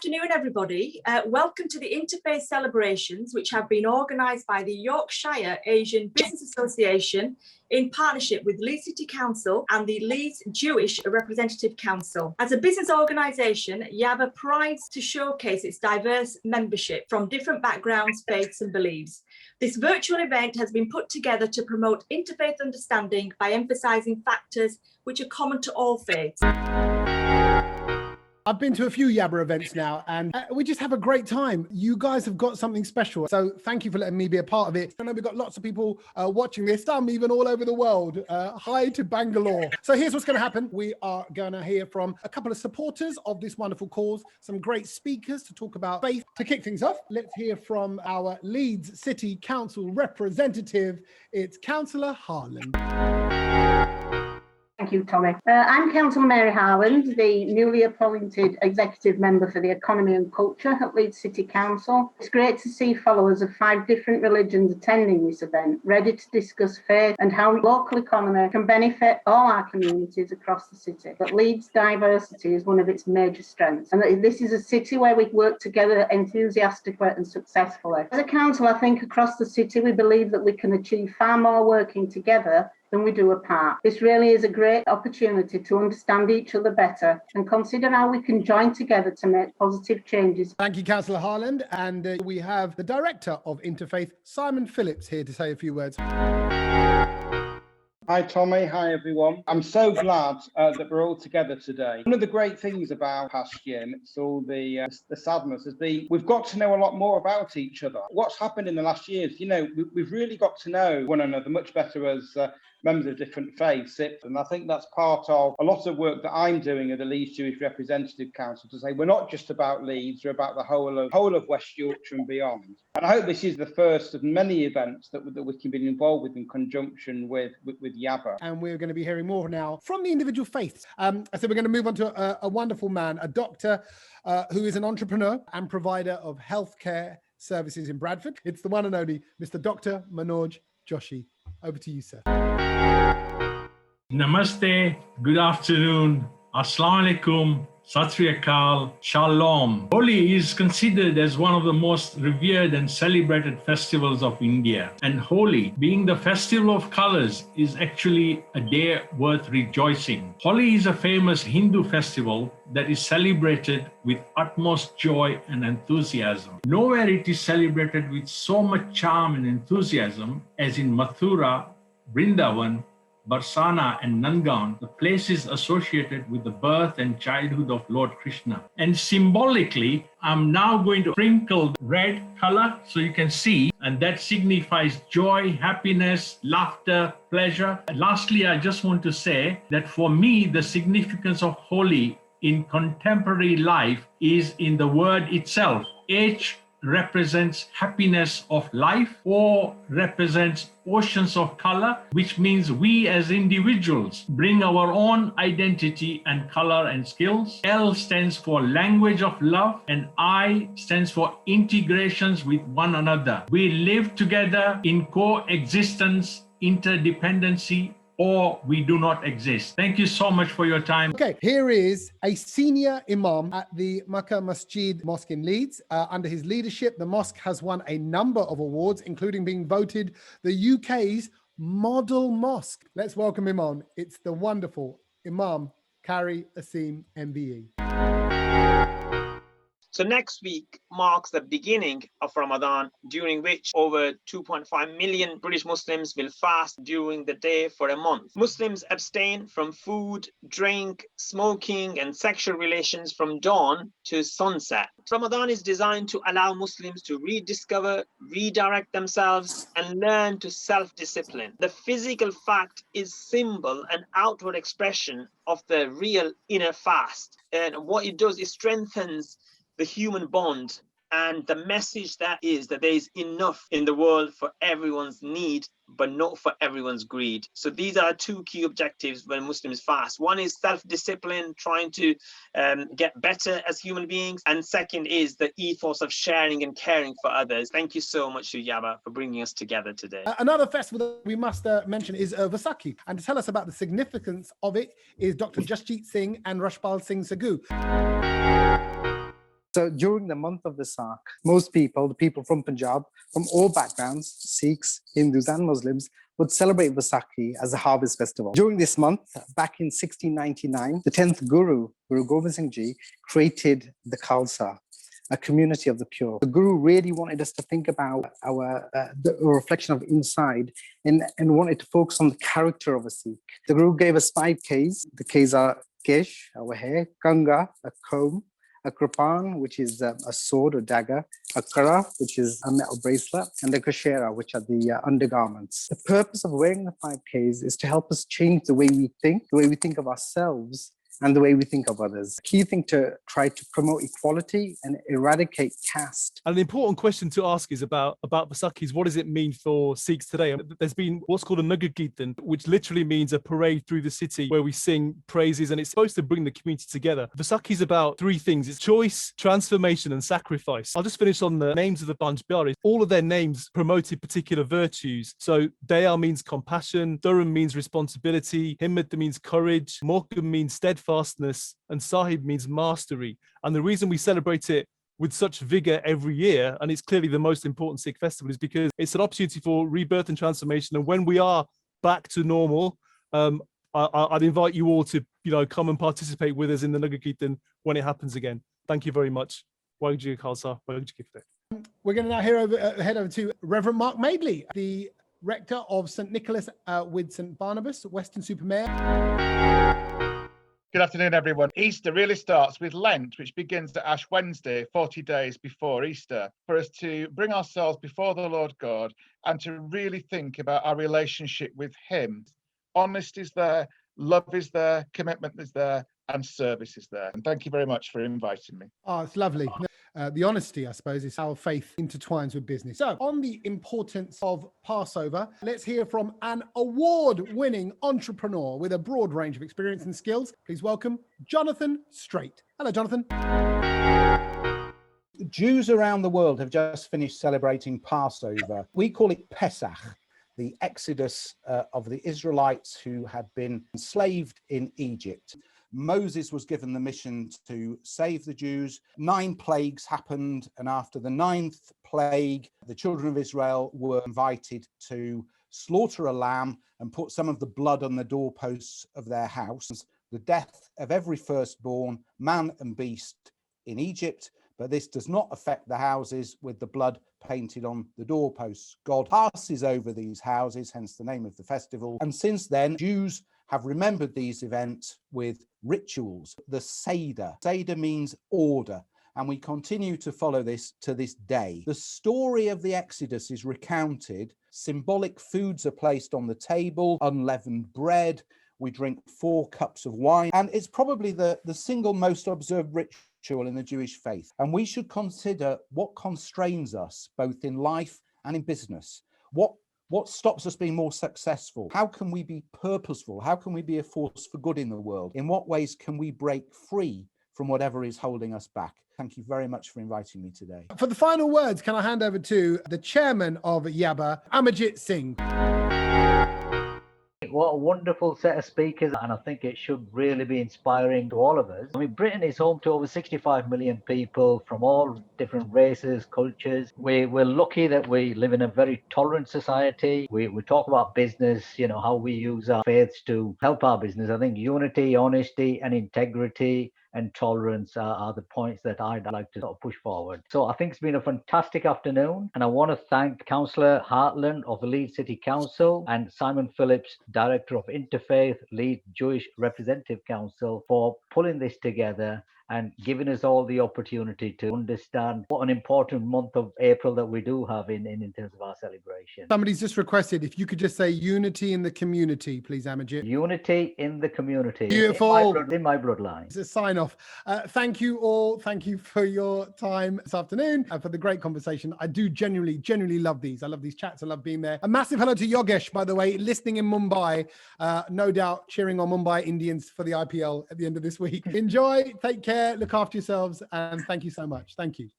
afternoon, everybody. Welcome to the Interfaith celebrations, which have been organised by the Yorkshire Asian Business Association in partnership with Leeds City Council and the Leeds Jewish Representative Council. As a business organisation, YABA prides to showcase its diverse membership from different backgrounds, faiths and beliefs. This virtual event has been put together to promote interfaith understanding by emphasising factors which are common to all faiths. I've been to a few YABA events now and we just have a great time. You guys have got something special. So thank you for letting me be a part of it. I know we've got lots of people watching this, some even all over the world. Hi to Bangalore. So here's what's going to happen. We are going to hear from a couple of supporters of this wonderful cause, some great speakers to talk about faith. To kick things off, let's hear from our Leeds City Council representative. It's Councillor Harland. Thank you, Tommy. I'm Councillor Mary Harland, the newly appointed Executive Member for the Economy and Culture at Leeds City Council. It's great to see followers of 5 different religions attending this event, ready to discuss faith and how local economy can benefit all our communities across the city. But Leeds' diversity is one of its major strengths, and that this is a city where we work together enthusiastically and successfully. As a council, I think across the city we believe that we can achieve far more working together than we do apart. This really is a great opportunity to understand each other better and consider how we can join together to make positive changes. Thank you, Councillor Harland. And we have the Director of Interfaith, Simon Phillips, here to say a few words. Hi Tommy, hi everyone. I'm so glad that we're all together today. One of the great things about past year, and it's all the sadness, has been we've got to know a lot more about each other. What's happened in the last years, we've really got to know one another much better as members of different faiths. And I think that's part of a lot of work that I'm doing at the Leeds Jewish Representative Council, to say we're not just about Leeds, we're about the whole of West Yorkshire and beyond. And I hope this is the first of many events that we can be involved with in conjunction with YABA. And we're going to be hearing more now from the individual faiths. So we're going to move on to a wonderful man, a doctor who is an entrepreneur and provider of healthcare services in Bradford. It's the one and only Mr. Dr. Manoj Joshi. Over to you, sir. Namaste, good afternoon, Assalamu alaikum, Sat Sri Akal, Shalom. Holi is considered as one of the most revered and celebrated festivals of India. And Holi, being the festival of colors, is actually a day worth rejoicing. Holi is a famous Hindu festival that is celebrated with utmost joy and enthusiasm. Nowhere it is celebrated with so much charm and enthusiasm as in Mathura, Vrindavan, Barsana and Nangaon, the places associated with the birth and childhood of Lord Krishna. And symbolically, I'm now going to sprinkle red color so you can see, and that signifies joy, happiness, laughter, pleasure. And lastly, I just want to say that for me, the significance of Holi in contemporary life is in the word itself. H represents happiness of life, O represents oceans of color, which means we as individuals bring our own identity and color and skills. L stands for language of love, and I stands for integrations with one another. We live together in coexistence, interdependency, or we do not exist. Thank you so much for your time. Okay, here is a senior imam at the Makkah Masjid Mosque in Leeds. Under his leadership, the mosque has won a number of awards, including being voted the UK's model mosque. Let's welcome him on. It's the wonderful Imam Kari Asim MBE. So next week marks the beginning of Ramadan, during which over 2.5 million British Muslims will fast during the day for a month. Muslims abstain from food, drink, smoking, and sexual relations from dawn to sunset. Ramadan is designed to allow Muslims to rediscover, redirect themselves, and learn to self-discipline. The physical fact is symbol and outward expression of the real inner fast. And what it does is strengthens the human bond, and the message that is that there is enough in the world for everyone's need, but not for everyone's greed. So these are 2 key objectives when Muslims fast. One is self-discipline, trying to get better as human beings. And second is the ethos of sharing and caring for others. Thank you so much to YABA for bringing us together today. Another festival that we must mention is Vaisakhi. And to tell us about the significance of it is Dr. Jasjit Singh and Rashpal Singh Sagu. So during the month of Vaisakhi, most people, the people from Punjab, from all backgrounds, Sikhs, Hindus and Muslims, would celebrate Vaisakhi as a harvest festival. During this month, back in 1699, the 10th Guru, Guru Gobind Singh Ji, created the Khalsa, a community of the pure. The Guru really wanted us to think about the reflection of inside and wanted to focus on the character of a Sikh. The Guru gave us 5 Ks. The Ks are Kesh, our hair, Kanga, a comb, a kripan, which is a sword or dagger, a kara, which is a metal bracelet, and the kashera, which are the undergarments. The purpose of wearing the 5 Ks is to help us change the way we think of ourselves, and the way we think of others. Key thing to try to promote equality and eradicate caste. And the important question to ask is about Vaisakhi is, what does it mean for Sikhs today? There's been what's called a Nagar Kirtan, which literally means a parade through the city where we sing praises, and it's supposed to bring the community together. Vaisakhi is about 3 things. It's choice, transformation, and sacrifice. I'll just finish on the names of the Panch Pyares. All of their names promoted particular virtues. So Dayal means compassion, Dharam means responsibility, Himmat means courage, Mohkam means steadfastness, and Sahib means mastery. And the reason we celebrate it with such vigor every year, and it's clearly the most important Sikh festival, is because it's an opportunity for rebirth and transformation. And when we are back to normal, I'd invite you all to come and participate with us in the Nagar Kirtan when it happens again. Thank you very much. Waheguru Ji Ka Khalsa, Waheguru Ji Ki Fateh. We're going to now head over to Reverend Mark Madeley, the rector of St Nicholas with St Barnabas, Weston-super-Mare. Good afternoon, everyone. Easter really starts with Lent, which begins at Ash Wednesday, 40 days before Easter, for us to bring ourselves before the Lord God and to really think about our relationship with Him. Honesty is there, love is there, commitment is there, and service is there. And thank you very much for inviting me. Oh, it's lovely. The honesty, I suppose, is how faith intertwines with business. So, on the importance of Passover, let's hear from an award-winning entrepreneur with a broad range of experience and skills. Please welcome Jonathan Strait. Hello, Jonathan. Jews around the world have just finished celebrating Passover. We call it Pesach, the exodus of the Israelites who had been enslaved in Egypt. Moses was given the mission to save the Jews. 9 plagues happened, and after the 9th plague, the children of Israel were invited to slaughter a lamb and put some of the blood on the doorposts of their house. The death of every firstborn, man and beast in Egypt, but this does not affect the houses with the blood painted on the doorposts. God passes over these houses, hence the name of the festival. And since then, Jews have remembered these events with rituals. The Seder. Seder means order, and we continue to follow this to this day. The story of the Exodus is recounted. Symbolic foods are placed on the table, unleavened bread. We drink 4 cups of wine, and it's probably the single most observed ritual in the Jewish faith. And we should consider what constrains us both in life and in business. What stops us being more successful? How can we be purposeful? How can we be a force for good in the world? In what ways can we break free from whatever is holding us back? Thank you very much for inviting me today. For the final words, can I hand over to the chairman of YABA, Amarjit Singh. What a wonderful set of speakers, and I think it should really be inspiring to all of us. I mean, Britain is home to over 65 million people from all different races, cultures. We're lucky that we live in a very tolerant society. We talk about business, how we use our faiths to help our business. I think unity, honesty, and integrity and tolerance are the points that I'd like to sort of push forward. So I think it's been a fantastic afternoon, and I want to thank Councillor Hartland of the Leeds City Council and Simon Phillips, Director of Interfaith, Leeds Jewish Representative Council, for pulling this together and giving us all the opportunity to understand what an important month of April that we do have in terms of our celebration. Somebody's just requested if you could just say unity in the community, please, Amarjit. Unity in the community. Beautiful. In my bloodline. It's a sign off. Thank you all. Thank you for your time this afternoon and for the great conversation. I do genuinely love these. I love these chats. I love being there. A massive hello to Yogesh, by the way, listening in Mumbai. No doubt cheering on Mumbai Indians for the IPL at the end of this week. Enjoy. Take care. Look after yourselves. And thank you so much. Thank you.